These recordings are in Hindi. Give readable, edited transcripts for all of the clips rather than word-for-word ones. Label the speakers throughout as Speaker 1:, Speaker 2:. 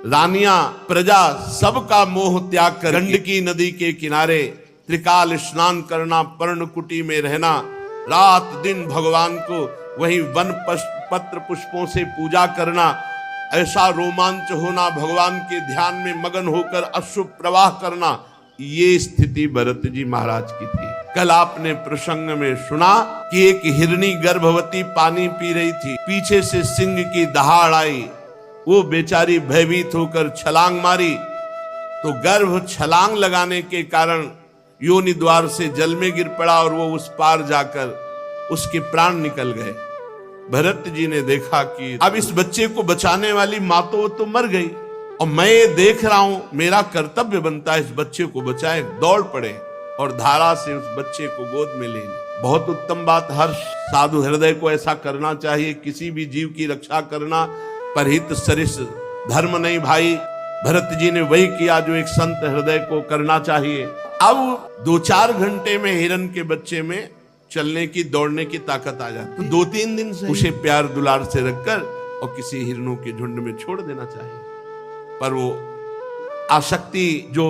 Speaker 1: रानियां, प्रजा सबका मोह त्याग कर गंडकी नदी के किनारे त्रिकाल स्नान करना, पर्णकुटी में रहना, रात दिन भगवान को वहीं वन पत्र पुष्पों से पूजा करना, ऐसा रोमांच होना, भगवान के ध्यान में मगन होकर अश्रु प्रवाह करना, ये स्थिति भरत जी महाराज की थी। कल आपने प्रसंग में सुना कि एक हिरनी गर्भवती पानी पी रही थी, पीछे से सिंह की दहाड़ आई, वो बेचारी भयभीत होकर छलांग मारी, तो गर्भ छलांग लगाने के कारण योनि द्वार से जल में गिर पड़ा और वो उस पार जाकर उसके प्राण निकल गए। भरत जी ने देखा कि अब इस बच्चे को बचाने वाली माँ तो मर गई, और मैं ये देख रहा हूं, मेरा कर्तव्य बनता है इस बच्चे को बचाएं। दौड़ पड़े और धारा से उस बच्चे को गोद में ले ली। बहुत उत्तम बात, हर साधु हृदय को ऐसा करना चाहिए। किसी भी जीव की रक्षा करना परहित सरिस धर्म नहीं भाई। भरत जी ने वही किया जो एक संत हृदय को करना चाहिए। अब 2-4 घंटे में हिरन के बच्चे में चलने की, दौड़ने की ताकत आ जाती। 2-3 दिन से उसे प्यार दुलार से रखकर और किसी हिरनों के झुंड में छोड़ देना चाहिए। पर वो आसक्ति जो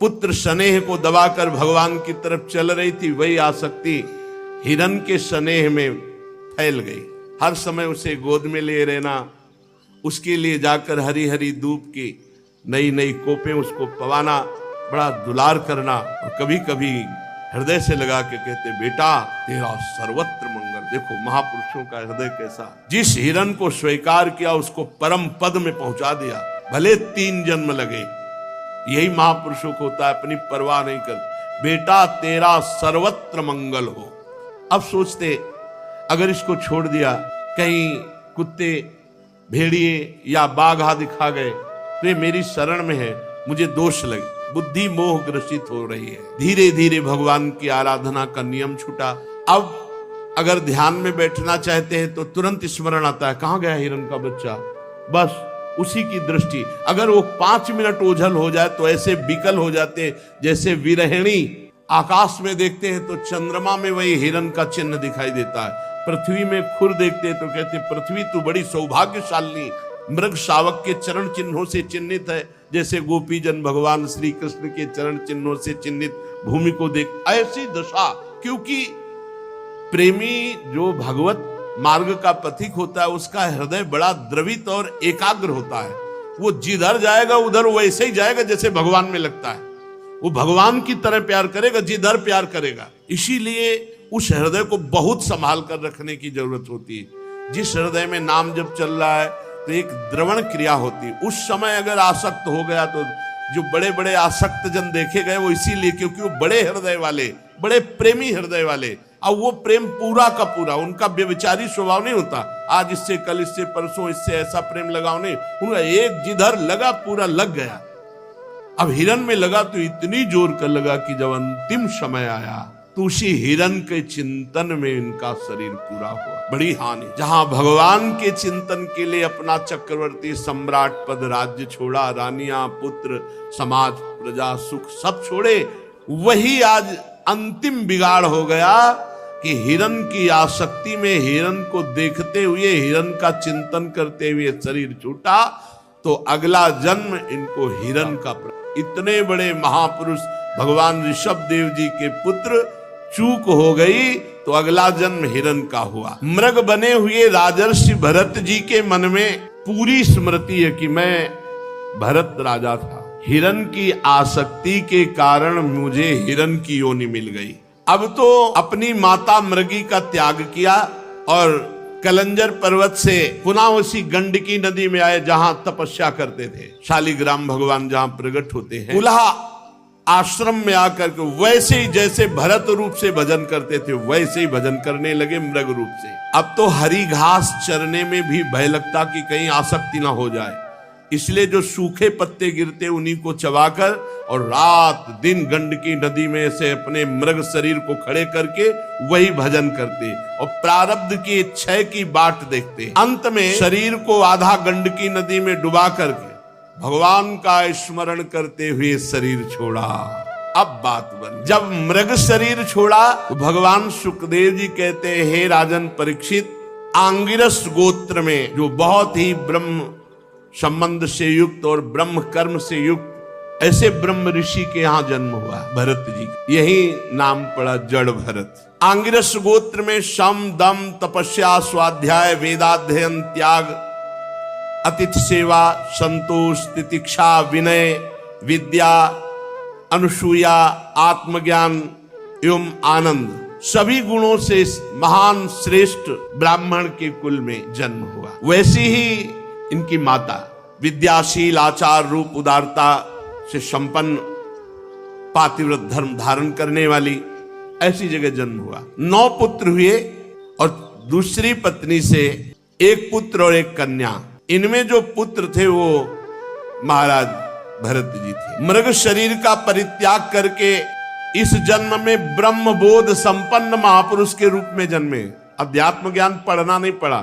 Speaker 1: पुत्र स्नेह को दबाकर भगवान की तरफ चल रही थी, वही आसक्ति हिरन के स्नेह में फैल गई। हर समय उसे गोद में ले रहना, उसके लिए जाकर हरी हरी धूप की नई नई कोपें उसको पवाना, बड़ा दुलार करना, और कभी कभी हृदय से लगा के कहते, बेटा तेरा सर्वत्र मंगल। देखो महापुरुषों का हृदय कैसा, जिस हिरन को स्वीकार किया उसको परम पद में पहुंचा दिया, भले 3 जन्म लगे। यही महापुरुषों को होता है, अपनी परवाह नहीं कर, बेटा तेरा सर्वत्र मंगल हो। अब सोचते अगर इसको छोड़ दिया, कहीं कुत्ते भेड़िए या बाघ आदि खा गए तो ये मेरी शरण में है, मुझे दोष लगे, बुद्धि मोह ग्रसित हो रही है। धीरे धीरे भगवान की आराधना का नियम छूटा। अब अगर ध्यान में बैठना चाहते हैं तो तुरंत स्मरण आता है, कहां गया हिरन का बच्चा, बस उसी की दृष्टि। अगर वो 5 मिनट ओझल हो जाए तो ऐसे विकल हो जाते जैसे विरहिणी आकाश में देखते हैं तो चंद्रमा में वही हिरन का चिन्ह दिखाई देता है। पृथ्वी में खुर देखते हैं तो कहते पृथ्वी तो बड़ी सौभाग्यशाली, मृग शावक के चरण चिन्हों से चिन्हित है, जैसे गोपी जन भगवान श्री कृष्ण के चरण चिन्हों से चिन्हित भूमि को देख। ऐसी दशा, क्योंकि प्रेमी जो भगवत मार्ग का पथिक होता है उसका हृदय बड़ा द्रवित और एकाग्र होता है। वो जिधर जाएगा उधर वैसे ही जाएगा जैसे भगवान में लगता है। वो भगवान की तरह प्यार करेगा जिधर प्यार करेगा। इसीलिए उस हृदय को बहुत संभाल कर रखने की जरूरत होती है। जिस हृदय में नाम जब चल रहा है तो एक द्रवण क्रिया होती है। उस समय अगर आसक्त हो गया तो जो बड़े बड़े आसक्त जन देखे गए वो इसीलिए क्योंकि वो बड़े हृदय वाले, बड़े प्रेमी हृदय वाले। अब वो प्रेम पूरा का पूरा, उनका व्यभिचारी स्वभाव नहीं होता, आज इससे कल इससे परसों इससे ऐसा प्रेम लगाओ नहीं, उनका एक जिधर लगा पूरा लग गया। अब हिरन में लगा तो इतनी जोर कर लगा कि जब अंतिम समय आया तो उसी हिरन के चिंतन में इनका शरीर पूरा हुआ। बड़ी हानि। जहां भगवान के चिंतन के लिए अपना चक्रवर्ती सम्राट पद, राज्य छोड़ा, रानियां, पुत्र, समाज, प्रजा, सुख सब छोड़े, वही आज अंतिम बिगाड़ हो गया कि हिरन की आसक्ति में हिरन को देखते हुए, हिरन का चिंतन करते हुए शरीर छूटा, तो अगला जन्म इनको हिरन का। इतने बड़े महापुरुष भगवान ऋषभ देव जी के पुत्र चूक हो गई तो अगला जन्म हिरन का हुआ। मृग बने हुए राजर्षि भरत जी के मन में पूरी स्मृति है कि मैं भरत राजा था, हिरन की आसक्ति के कारण मुझे हिरन की योनि मिल गई। अब तो अपनी माता मृगी का त्याग किया और कलंजर पर्वत से पुनः उसी गंडकी नदी में आए जहां तपस्या करते थे। शालिग्राम भगवान जहां प्रकट होते हैं, पुनः आश्रम में आकर के वैसे ही जैसे भरत रूप से भजन करते थे वैसे ही भजन करने लगे मृग रूप से। अब तो हरी घास चरने में भी भय लगता कि कहीं आसक्ति ना हो जाए, इसलिए जो सूखे पत्ते गिरते उन्हीं को चबाकर और रात दिन गंडकी नदी में से अपने मृग शरीर को खड़े करके वही भजन करते और प्रारब्ध की क्षय की बाट देखते। अंत में शरीर को आधा गंडकी नदी में डुबा करके भगवान का स्मरण करते हुए शरीर छोड़ा। अब बात बन, जब मृग शरीर छोड़ा तो भगवान सुखदेव जी कहते हैं, हे राजन परीक्षित, आंगिरस गोत्र में जो बहुत ही ब्रह्म संबंध से युक्त और ब्रह्म कर्म से युक्त ऐसे ब्रह्म ऋषि के यहाँ जन्म हुआ भरत जी। यही नाम पड़ा जड़ भरत। आंगिरस गोत्र में शम दम तपस्या स्वाध्याय वेदाध्ययन त्याग अतिथि सेवा संतोष तितिक्षा विनय विद्या अनुसूया आत्मज्ञान एवं आनंद सभी गुणों से महान श्रेष्ठ ब्राह्मण के कुल में जन्म हुआ। वैसी ही इनकी माता विद्याशील आचार रूप उदारता से संपन्न पातिव्रत धर्म धारण करने वाली ऐसी जगह जन्म हुआ। 9 पुत्र हुए और दूसरी पत्नी से एक पुत्र और एक कन्या। इनमें जो पुत्र थे वो महाराज भरत जी थे। मृग शरीर का परित्याग करके इस जन्म में ब्रह्म बोध संपन्न महापुरुष के रूप में जन्मे। अध्यात्म ज्ञान पढ़ना नहीं पड़ा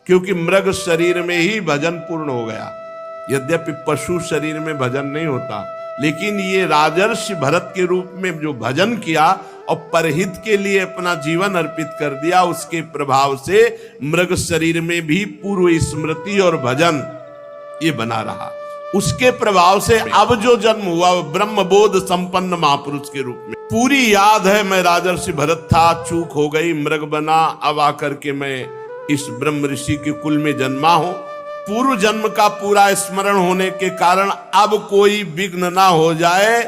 Speaker 1: क्योंकि मृग शरीर में ही भजन पूर्ण हो गया। यद्यपि पशु शरीर में भजन नहीं होता, लेकिन ये राजर्षि भरत के रूप में जो भजन किया और परहित के लिए अपना जीवन अर्पित कर दिया, उसके प्रभाव से मृग शरीर में भी पूर्व स्मृति और भजन ये बना रहा। उसके प्रभाव से अब जो जन्म हुआ वो ब्रह्म बोध संपन्न महापुरुष के रूप में। पूरी याद है मैं राजर्षि भरत था, चूक हो गई, मृग बना, अब आकर के मैं इस ब्रह्म ऋषि के कुल में जन्मा हूं। पूर्व जन्म का पूरा स्मरण होने के कारण अब कोई विघ्न ना हो जाए,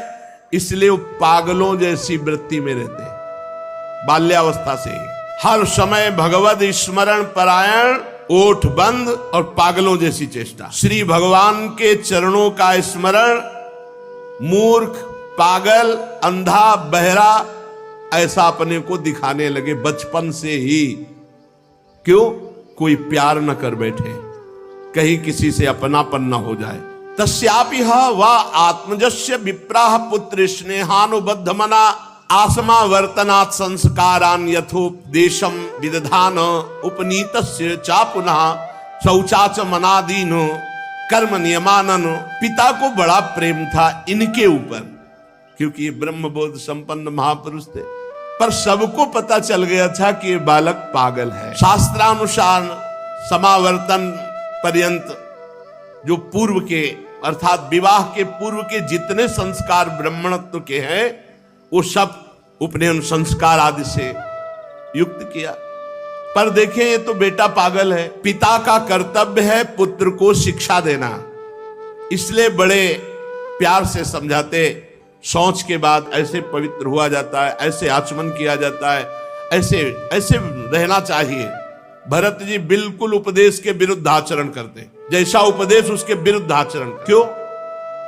Speaker 1: इसलिए वो पागलों जैसी वृत्ति में रहते। बाल्यावस्था से हर समय भगवद स्मरण परायण, ओठ बंद और पागलों जैसी चेष्टा। श्री भगवान के चरणों का स्मरण मूर्ख, पागल, अंधा, बहरा ऐसा अपने को दिखाने लगे बचपन से ही। क्यों? कोई प्यार न कर बैठे, कहीं किसी से अपनापन न हो जाए। तस्यापि वा आत्मजस्य विप्राह पुत्र स्नेहानुबद्ध मना आसमा वर्तनात् संस्कारान यथोपदेशम विदधान उपनीतस्य चा पुनः शौचाच मनादीन कर्म नियमानन। पिता को बड़ा प्रेम था इनके ऊपर, क्योंकि ये ब्रह्मबोध संपन्न महापुरुष थे, पर सबको पता चल गया था कि ये बालक पागल है। शास्त्रानुसार समावर्तन पर्यंत जो पूर्व के अर्थात विवाह के पूर्व के जितने संस्कार ब्राह्मणत्व के हैं वो सब उपनयन संस्कार आदि से युक्त किया। पर देखें ये तो बेटा पागल है। पिता का कर्तव्य है पुत्र को शिक्षा देना, इसलिए बड़े प्यार से समझाते। शौच के बाद ऐसे पवित्र हुआ जाता है, ऐसे आचमन किया जाता है, ऐसे ऐसे रहना चाहिए। भरत जी बिल्कुल उपदेश के विरुद्ध आचरण करते, जैसा उपदेश उसके विरुद्ध आचरण। क्यों?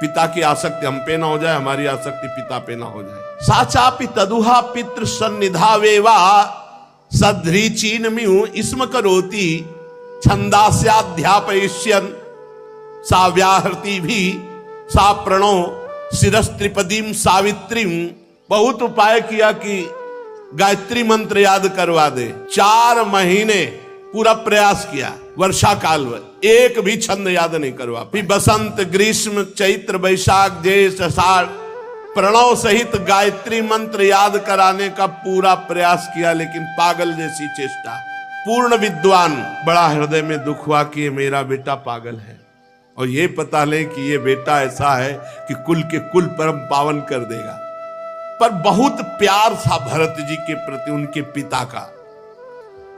Speaker 1: पिता की आसक्ति हम पे ना हो जाए, हमारी आसक्ति पिता पे ना हो जाए। साचापि तदुहा पितृ सन्निधावेवा सध्रीचीन म्यु इसम करोति छंदास्याध्यापयिष्यन् सा व्याहृति भी सा प्रणो शिरस्त्रिपदीम सावित्रीम। बहुत उपाय किया कि गायत्री मंत्र याद करवा दे। 4 महीने पूरा प्रयास किया, वर्षा काल में एक भी छंद याद नहीं करवा। फिर बसंत ग्रीष्म चैत्र वैशाख ज्येष्ठ आषाढ़ प्रणव सहित गायत्री मंत्र याद कराने का पूरा प्रयास किया, लेकिन पागल जैसी चेष्टा। पूर्ण विद्वान, बड़ा हृदय में दुख हुआ कि ये मेरा बेटा पागल है, और ये पता ले कि ये बेटा ऐसा है कि कुल के कुल परम पावन कर देगा। पर बहुत प्यार था भरत जी के प्रति उनके पिता का,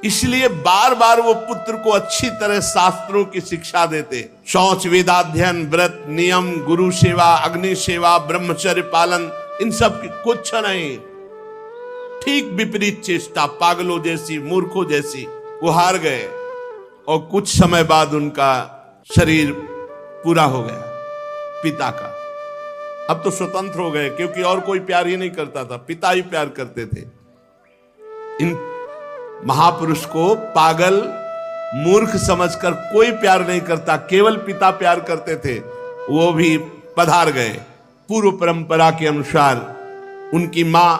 Speaker 1: इसलिए बार बार वो पुत्र को अच्छी तरह शास्त्रों की शिक्षा देते। शौच, वेदाध्ययन, व्रत, नियम, गुरु सेवा, अग्नि सेवा, ब्रह्मचर्य पालन, इन सब की कुछ नहीं। ठीक विपरीत चेष्टा, पागलों जैसी, मूर्खों जैसी। वो हार गए और कुछ समय बाद उनका शरीर पूरा हो गया पिता का। अब तो स्वतंत्र हो गए, क्योंकि और कोई प्यार ही नहीं करता था, पिता ही प्यार करते थे। इन महापुरुष को पागल मूर्ख समझकर कोई प्यार नहीं करता, केवल पिता प्यार करते थे। वो भी पधार गए। पूर्व परंपरा के अनुसार उनकी मां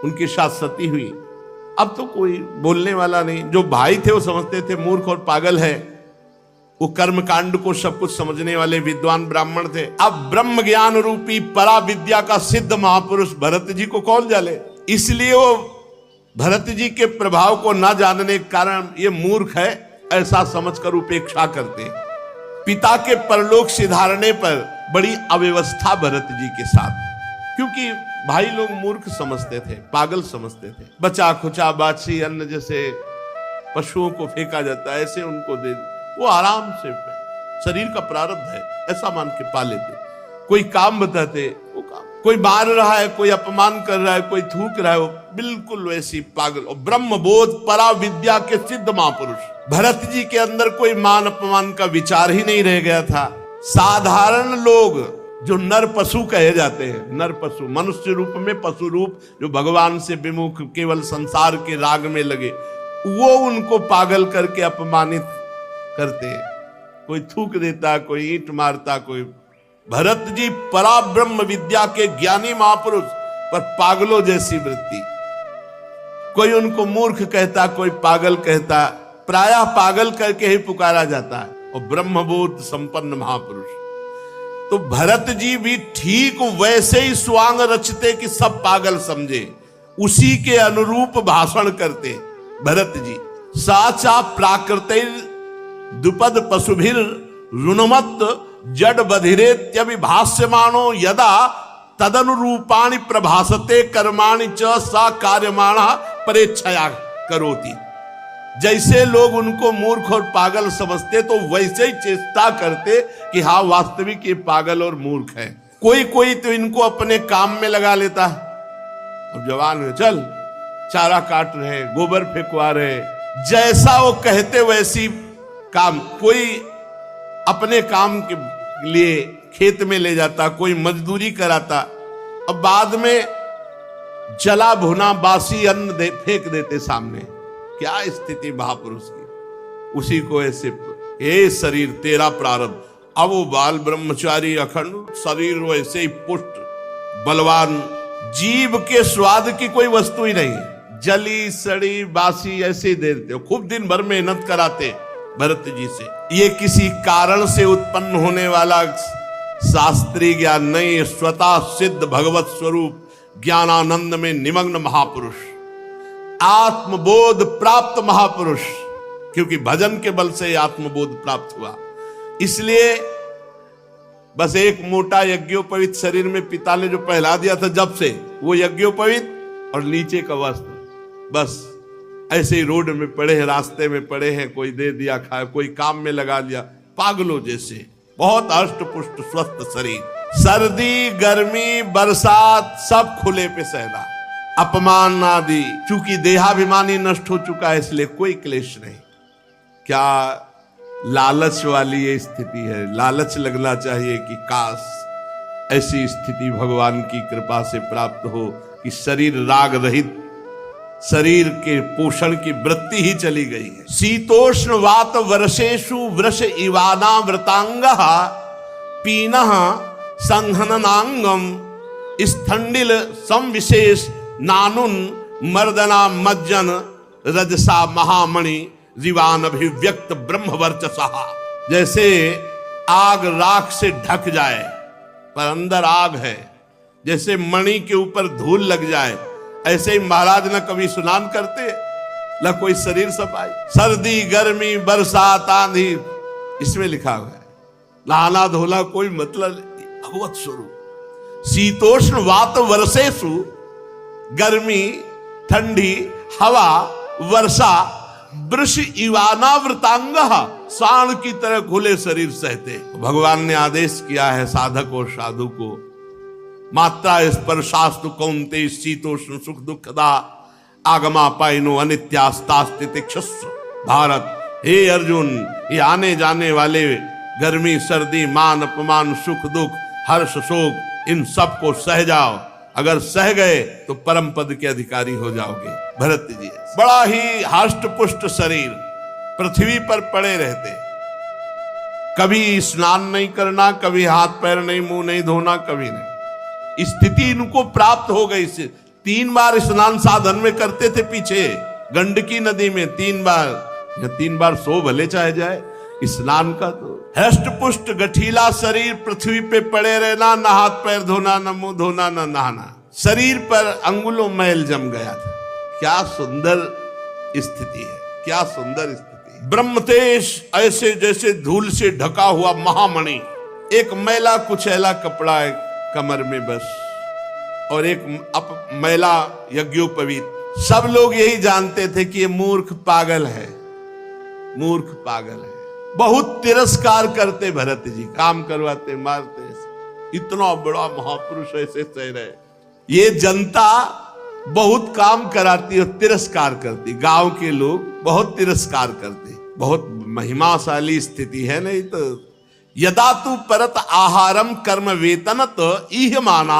Speaker 1: उनके साथ सती हुई। अब तो कोई बोलने वाला नहीं, जो भाई थे वो समझते थे मूर्ख और पागल है। वो कर्म कांड को सब कुछ समझने वाले विद्वान ब्राह्मण थे। अब ब्रह्म ज्ञान रूपी परा विद्या का सिद्ध महापुरुष भरत जी को कौन जाने, इसलिए वो भरत जी के प्रभाव को न जानने के कारण ये मूर्ख है ऐसा समझकर उपेक्षा करते। पिता के परलोक सिधारने पर बड़ी अव्यवस्था भरत जी के साथ, क्योंकि भाई लोग मूर्ख समझते थे, पागल समझते थे। बचा खुचा बाछी अन्न जैसे पशुओं को फेंका जाता है, ऐसे उनको दे, वो आराम से, शरीर का प्रारब्ध है ऐसा मान के पा लेते। कोई काम बताते वो काम, कोई मार रहा है, कोई अपमान कर रहा है, कोई थूक रहा है, वो बिल्कुल वैसी पागल। और ब्रह्म बोध परा विद्या के सिद्ध महापुरुष भरत जी के अंदर कोई मान अपमान का विचार ही नहीं रह गया था। साधारण लोग जो नर पशु कहे जाते हैं, नर पशु, मनुष्य रूप में पशु रूप, जो भगवान से विमुख केवल संसार के राग में लगे, वो उनको पागल करके अपमानित करते हैं। कोई थूक देता, कोई ईंट मारता, कोई। भरत जी परा ब्रह्म विद्या के ज्ञानी महापुरुष, पर पागलों जैसी वृत्ति। कोई उनको मूर्ख कहता, कोई पागल कहता, प्रायः पागल करके ही पुकारा जाता है, और ब्रह्मबोध संपन्न महापुरुष। तो भरत जी भी ठीक वैसे ही स्वांग रचते कि सब पागल समझे, उसी के अनुरूप भाषण करते भरत जी। साचा प्राकृतिर द्विपद पशुभिर रुणमत जड बधिरेत्यभिभाष्यमाणो यदा तदनुरूपाणि प्रभासते कर्माणि च सा कार्यमाणः परेच्छया करोति। जैसे लोग उनको मूर्ख और पागल समझते, तो वैसे ही चेष्टा करते कि हाँ वास्तविक ये पागल और मूर्ख है। कोई कोई तो इनको अपने काम में लगा लेता है। अब जवान है, चल चारा काट रहे, गोबर फेंकवा रहे, जैसा वो कहते वैसी काम। कोई अपने काम के लिए खेत में ले जाता, कोई मजदूरी कराता, अब बाद में जला भुना बासी अन्न फेंक देते सामने। क्या स्थिति महापुरुष की। उसी को ऐसे, हे शरीर तेरा प्रारब्ध। अब वो बाल ब्रह्मचारी अखंड शरीर वैसे ही पुष्ट बलवान, जीव के स्वाद की कोई वस्तु ही नहीं, जली सड़ी बासी ऐसे ही दे देते हो। खूब दिन भर मेहनत कराते भरत जी से। ये किसी कारण से उत्पन्न होने वाला शास्त्रीय ज्ञान नहीं, स्वतः सिद्ध भगवत स्वरूप ज्ञानानंद में निमग्न महापुरुष, आत्मबोध प्राप्त महापुरुष। क्योंकि भजन के बल से आत्मबोध प्राप्त हुआ, इसलिए बस एक मोटा यज्ञोपवीत शरीर में पिता ने जो पहला दिया था जब से, वो यज्ञोपवीत और नीचे का वस्त्र, बस ऐसे ही रोड में पड़े हैं, रास्ते में पड़े हैं, कोई दे दिया खाया, कोई काम में लगा दिया, पागलों जैसे। बहुत हष्ट पुष्ट स्वस्थ शरीर, सर्दी गर्मी बरसात सब खुले पे सहना, अपमान आदि, चूंकि देहाभिमानी नष्ट हो चुका है इसलिए कोई क्लेश नहीं। क्या लालच वाली ये स्थिति है। लालच लगना चाहिए कि काश ऐसी स्थिति भगवान की कृपा से प्राप्त हो कि शरीर राग रहित, शरीर के पोषण की वृत्ति ही चली गई है। शीतोष्ण वात वर्षेषु वृष इवाना व्रतांगः पीनः संहननांगम स्थंडिल संविशेष नानुन मर्दना मज्जन रजसा महामणि जीवान अभिव्यक्त ब्रह्म वर्चसा। जैसे आग राख से ढक जाए पर अंदर आग है, जैसे मणि के ऊपर धूल लग जाए, ऐसे ही महाराज न कभी स्नान करते न कोई शरीर सफाई। सर्दी गर्मी बरसात आंधी, इसमें लिखा हुआ है नहाना धोना कोई मतलब नहीं, भगवत स्वरूप। शीतोष्ण वात वर्षेषु, गर्मी ठंडी हवा वर्षा, वृष इवाना व्रतांगः, सांड की तरह खुले शरीर सहते। भगवान ने आदेश किया है साधक और साधु को, मात्रा स्पर्शास्तु कौन्ते शीतोष्ण सुख दुखदा आगमा पाइनो अनित्यास्तास्तितिक्षस्व। भारत, हे अर्जुन, ये आने जाने वाले गर्मी सर्दी मान अपमान सुख दुख हर्ष शोक, इन सब को सह जाओ। अगर सह गए तो परम पद के अधिकारी हो जाओगे। भरत जी बड़ा ही हष्ट पुष्ट शरीर, पृथ्वी पर पड़े रहते, कभी स्नान नहीं करना, कभी हाथ पैर नहीं मुंह नहीं धोना, कभी नहीं। स्थिति इनको प्राप्त हो गई। 3 बार स्नान साधन में करते थे पीछे गंडकी नदी में, 3 बार या 3 बार सो भले चाहे जाए स्नान का। तो हष्ट पुष्ट गठीला शरीर, पृथ्वी पे पड़े रहना, ना हाथ पैर धोना, ना मुंह धोना, ना नहाना, शरीर पर अंगुलों मैल जम गया था। क्या सुंदर स्थिति है, क्या सुंदर स्थिति है। ब्रह्मतेज ऐसे जैसे धूल से ढका हुआ महामणि, एक मैला कुचैला कपड़ा है कमर में बस, और एक मैला यज्ञोपवीत। सब लोग यही जानते थे कि ये मूर्ख पागल है, मूर्ख पागल है। बहुत तिरस्कार करते भरत जी, काम करवाते, मारते, इतना बड़ा महापुरुष ऐसे सह रहे। ये जनता बहुत काम कराती और तिरस्कार करती, गांव के लोग बहुत तिरस्कार करते। बहुत महिमाशाली स्थिति है। नहीं तो यदा तू परत आहारम कर्म वेतनत इह माना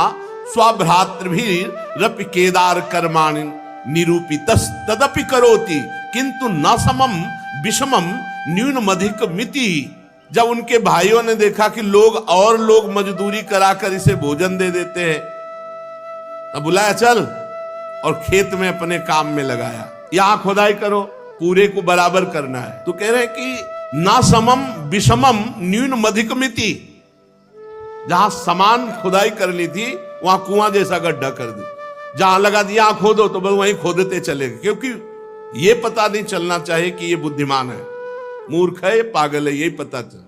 Speaker 1: स्वभ्रातृभिरपि केदार कर्माणि निरूपितस् तदपि करोति किंतु न समम विषमम न्यूनमधिक मिति। जब उनके भाइयों ने देखा कि लोग मजदूरी कराकर इसे भोजन दे देते हैं, तब बुलाया चल, और खेत में अपने काम में लगाया। यहां खुदाई करो, पूरे को बराबर करना है। तो कह रहे हैं कि ना समम विषमम न्यूनमधिकमिति। जहां समान खुदाई करनी थी वहां कुआं जैसा गड्ढा कर दी, जहां लगा दिया खोदो तो बस वहीं खोदते चले गए, क्योंकि ये पता नहीं चलना चाहिए कि ये बुद्धिमान है, मूर्ख है, ये पागल है, यही पता चल।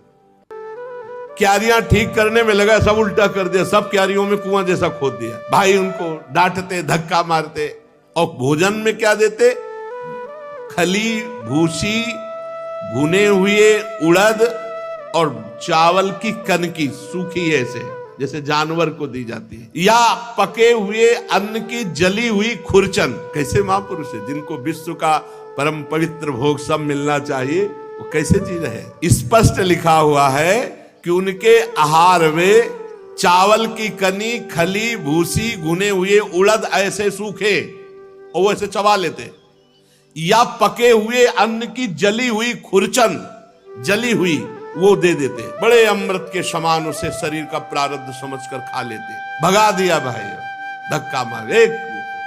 Speaker 1: क्यारियां ठीक करने में लगा, सब उल्टा कर दिया, सब क्यारियों में कुआं जैसा खोद दिया। भाई उनको डांटते, धक्का मारते, और भोजन में क्या देते? खली, भूसी, भुने हुए उड़द और चावल की कनकी सूखी ऐसे, जैसे जानवर को दी जाती है, या पके हुए अन्न की जली हुई खुरचन। कैसे महापुरुष है जिनको विश्व का परम पवित्र भोग सब मिलना चाहिए, वो कैसे जी रहे? स्पष्ट लिखा हुआ है कि उनके आहार में चावल की कनी, खली, भूसी, भुने हुए उड़द ऐसे सूखे और वो ऐसे चबा लेते, या पके हुए अन्न की जली हुई खुरचन, जली हुई, वो दे देते। बड़े अमृत के समान उसे शरीर का प्रारब्ध समझकर खा लेते। भगा दिया भाई, धक्का मार, एक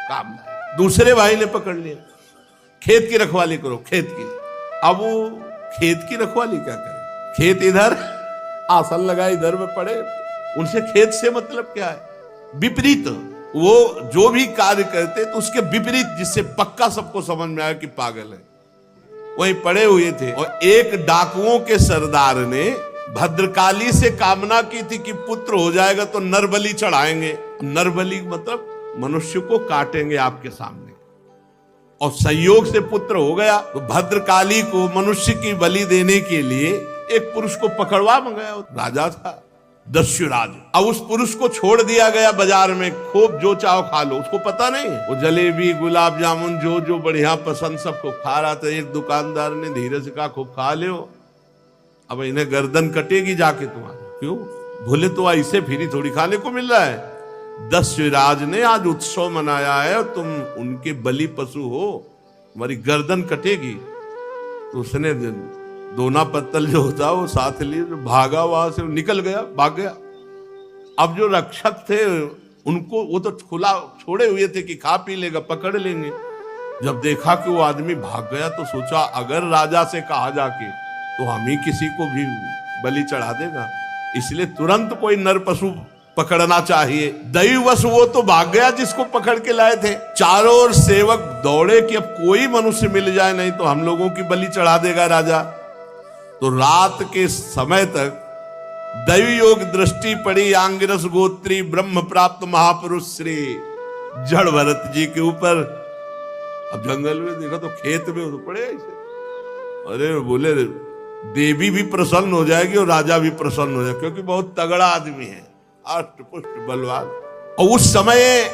Speaker 1: काम नहीं। दूसरे भाई ने पकड़ लिया, खेत की रखवाली करो, खेत की। अब वो खेत की रखवाली क्या करे? खेत इधर, आसन लगा इधर में पड़े, उनसे खेत से मतलब क्या है? विपरीत, वो जो भी कार्य करते तो उसके विपरीत, जिससे पक्का सबको समझ में आया कि पागल है, वहीं पड़े हुए थे। और एक डाकुओं के सरदार ने भद्रकाली से कामना की थी कि पुत्र हो जाएगा तो नरबलि चढ़ाएंगे। नरबलि मतलब मनुष्य को काटेंगे आपके सामने, और संयोग से पुत्र हो गया। तो भद्रकाली को मनुष्य की बलि देने के लिए एक पुरुष को पकड़वा मंगाया, राजा था दस्युराज। अब उस पुरुष को छोड़ दिया गया बाजार में, खूब जो चाहो खा लो। उसको पता नहीं, वो जलेबी, गुलाब जामुन जो जो बढ़िया पसंद सबको खा रहा था। एक दुकानदार ने धीरे से कहा, खूब खा लो, अब इन्हें गर्दन कटेगी जाके तुम्हारी। क्यों? भूले तो ऐसे फिरी थोड़ी खाने को मिल रहा है। दस्युराज ने आज उत्सव मनाया है और तुम उनके बलि पशु हो, तुम्हारी गर्दन कटेगी। तो उसने दोना पत्तल जो होता वो साथ लिए, भागा, वहां से निकल गया, भाग गया। अब जो रक्षक थे उनको, वो तो खुला छोड़े हुए थे कि खा पी लेगा, पकड़ लेंगे। जब देखा कि वो आदमी भाग गया तो सोचा अगर राजा से कहा जाके तो हम ही किसी को भी बलि चढ़ा देगा, इसलिए तुरंत कोई नर पशु पकड़ना चाहिए। दैववश वो तो भाग गया जिसको पकड़ के लाए थे। चारों ओर सेवक दौड़े कि अब कोई मनुष्य मिल जाए, नहीं तो हम लोगों की बलि चढ़ा देगा राजा। तो रात के समय तक दैवी योग दृष्टि पड़ी आंगिरस गोत्री ब्रह्म प्राप्त महापुरुष श्री जड़ भरत जी के ऊपर। अब जंगल में देखा तो खेत में तो पड़े ऐसे। अरे बोले देवी भी प्रसन्न हो जाएगी और राजा भी प्रसन्न हो जाएगा, क्योंकि बहुत तगड़ा आदमी है, अष्ट पुष्ट बलवान। और उस समय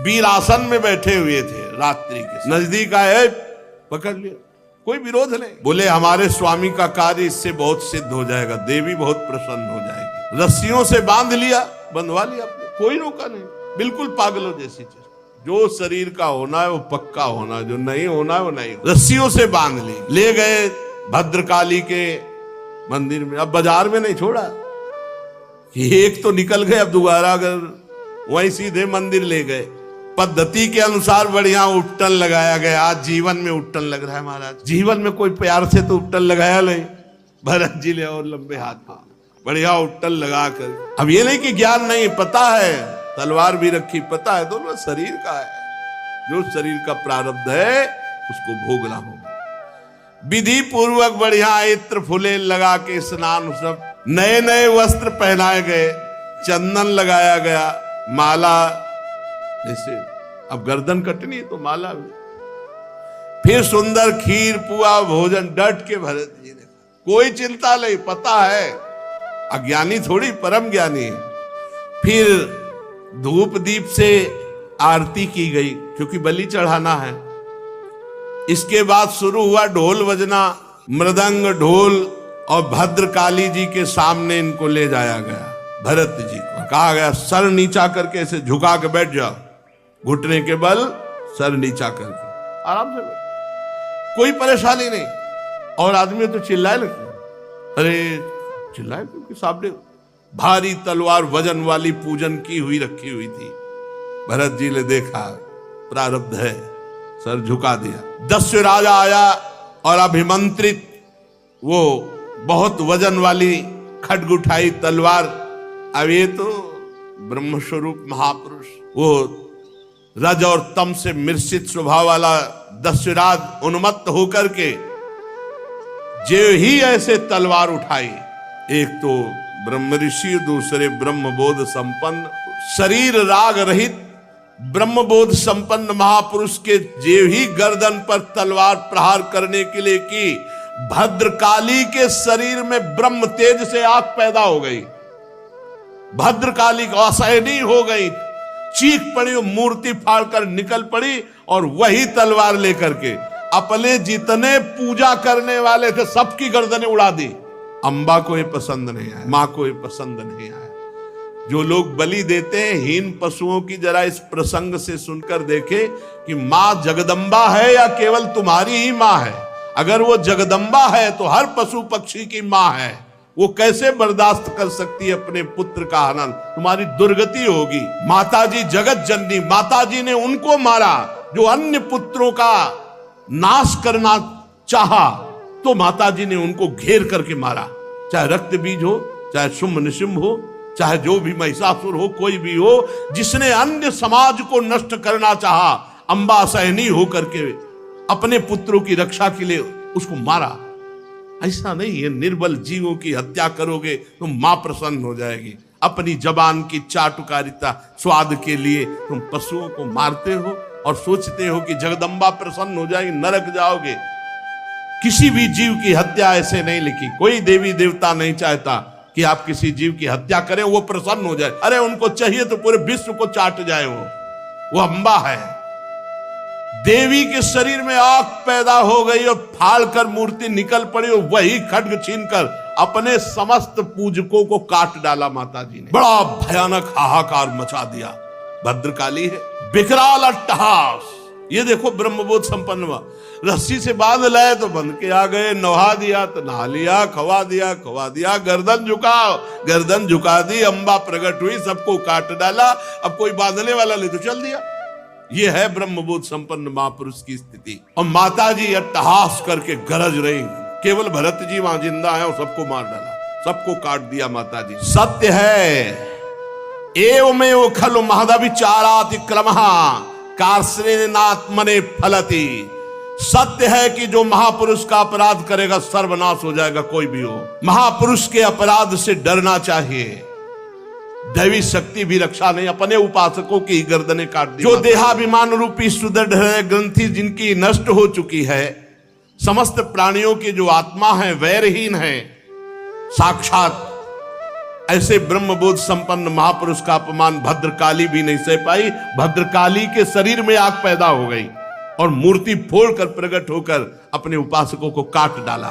Speaker 1: वीरासन में बैठे हुए थे, रात्रि के नजदीक आए, पकड़ लिया, कोई विरोध नहीं। बोले हमारे स्वामी का कार्य इससे बहुत सिद्ध हो जाएगा, देवी बहुत प्रसन्न हो जाएगी। रस्सियों से बांध लिया, बंधवा लिया, कोई रोका नहीं, बिल्कुल पागलों जैसी चीज। जो शरीर का होना है वो पक्का होना, जो नहीं होना है वो नहीं। रस्सियों से बांध ली, ले गए भद्रकाली के मंदिर में। अब बाजार में नहीं छोड़ा, एक तो निकल गए, अब दोबारा अगर वहीं सीधे मंदिर ले गए। पद्धति के अनुसार बढ़िया उट्टन लगाया गया। आज जीवन में उट्टन लग रहा है महाराज, जीवन में कोई प्यार से तो उट्टन लगाया नहीं। भरत जी ले और लंबे हाथ, बढ़िया उट्टन लगा कर। अब ये नहीं कि ज्ञान नहीं, पता है, तलवार भी रखी, पता है दोनों शरीर का है, जो शरीर का प्रारब्ध है उसको भोगना होगा। विधि पूर्वक बढ़िया इत्र फुले लगा के स्नान, सब नए नए वस्त्र पहनाए गए, चंदन लगाया गया, माला, जैसे अब गर्दन कटनी है तो माला भी, फिर सुंदर खीर पुआ भोजन डट के भरत जी ने, कोई चिंता नहीं, पता है अज्ञानी थोड़ी परम ज्ञानी है। फिर धूप दीप से आरती की गई क्योंकि बलि चढ़ाना है। इसके बाद शुरू हुआ ढोल बजना, मृदंग ढोल, और भद्रकाली जी के सामने इनको ले जाया गया। भरत जी को कहा गया सर नीचा करके ऐसे झुका के बैठ जाओ, घुटने के बल सर नीचा करके आराम से बैठ, कोई परेशानी नहीं। और आदमी तो चिल्लाए लगे, अरे चिल्लाए क्योंकि सामने भारी तलवार वजन वाली पूजन की हुई रखी हुई थी। भरत जी ने देखा प्रारब्ध है, सर झुका दिया। दस्यु राजा आया और अभिमंत्रित वो बहुत वजन वाली खड्ग उठाई तलवार। अब ये तो ब्रह्म स्वरूप महापुरुष, वो रज और तम से मिश्रित स्वभाव वाला दस्युराज उन्मत्त होकर के जो ही ऐसे तलवार उठाई, एक तो ब्रह्म ऋषि, दूसरे ब्रह्मबोध संपन्न, शरीर राग रहित ब्रह्मबोध संपन्न महापुरुष के जेव ही गर्दन पर तलवार प्रहार करने के लिए की, भद्रकाली के शरीर में ब्रह्म तेज से आग पैदा हो गई। भद्रकाली को असहनीय हो गई, चीख पड़ी, मूर्ति फाड़कर निकल पड़ी और वही तलवार लेकर के अपने जितने पूजा करने वाले थे सबकी गर्दनें उड़ा दी। अंबा को ये पसंद नहीं आया, मां को ये पसंद नहीं आया। जो लोग बलि देते हैं हीन पशुओं की, जरा इस प्रसंग से सुनकर देखे कि मां जगदम्बा है या केवल तुम्हारी ही मां है। अगर वो जगदम्बा है तो हर पशु पक्षी की मां है, वो कैसे बर्दाश्त कर सकती है अपने पुत्र का हनन? तुम्हारी दुर्गति होगी। माताजी जगत जननी, माताजी ने उनको मारा जो अन्य पुत्रों का नाश करना चाहा, तो माताजी ने उनको घेर करके मारा। चाहे रक्त बीज हो, चाहे शुंभ निशुंभ हो, चाहे जो भी महिषासुर हो, कोई भी हो, जिसने अन्य समाज को नष्ट करना चाहा, अंबा असहनीय होकर के अपने पुत्रों की रक्षा के लिए उसको मारा। ऐसा नहीं है, निर्बल जीवों की हत्या करोगे तो मां प्रसन्न हो जाएगी। अपनी जबान की चाटुकारिता स्वाद के लिए तुम पशुओं को मारते हो और सोचते हो कि जगदम्बा प्रसन्न हो जाएगी, नरक जाओगे। किसी भी जीव की हत्या ऐसे नहीं लिखी, कोई देवी देवता नहीं चाहता कि आप किसी जीव की हत्या करें वो प्रसन्न हो जाए। अरे उनको चाहिए तो पूरे विश्व को चाट जाए, वो अंबा है। देवी के शरीर में आग पैदा हो गई और फाड़कर मूर्ति निकल पड़ी और वही खड्ग छीनकर अपने समस्त पूजकों को काट डाला। माताजी ने बड़ा भयानक हाहाकार मचा दिया। भद्रकाली है, विकराल अट्टहास। ये देखो ब्रह्मबोध संपन्न हुआ, रस्सी से बांध लाए तो बंध के आ गए, नहा दिया तो नहा लिया, खवा दिया, गर्दन झुकाओ, गर्दन झुका दी, अंबा प्रकट हुई, सबको काट डाला। अब कोई बांधने वाला ले तो चल दिया। ये है ब्रह्मबोध संपन्न महापुरुष की स्थिति। और माताजी अट्टहास करके गरज रही, केवल भरत जी वहां जिंदा है और सबको मार डाला, सबको काट दिया माताजी। सत्य है एवमेव खलु महदविचारातिक्रमः कार्श्रेणात्मने फलति। सत्य है कि जो महापुरुष का अपराध करेगा सर्वनाश हो जाएगा, कोई भी हो। महापुरुष के अपराध से डरना चाहिए। दैवी शक्ति भी रक्षा नहीं, अपने उपासकों की गर्दनें काट दी। जो देहाभिमान रूपी सुदृढ़ ग्रंथि जिनकी नष्ट हो चुकी है, समस्त प्राणियों की जो आत्मा है वैरहीन है, साक्षात ऐसे ब्रह्मबोध संपन्न महापुरुष का अपमान भद्रकाली भी नहीं सह पाई। भद्रकाली के शरीर में आग पैदा हो गई और मूर्ति फोड़कर प्रकट होकर अपने उपासकों को काट डाला।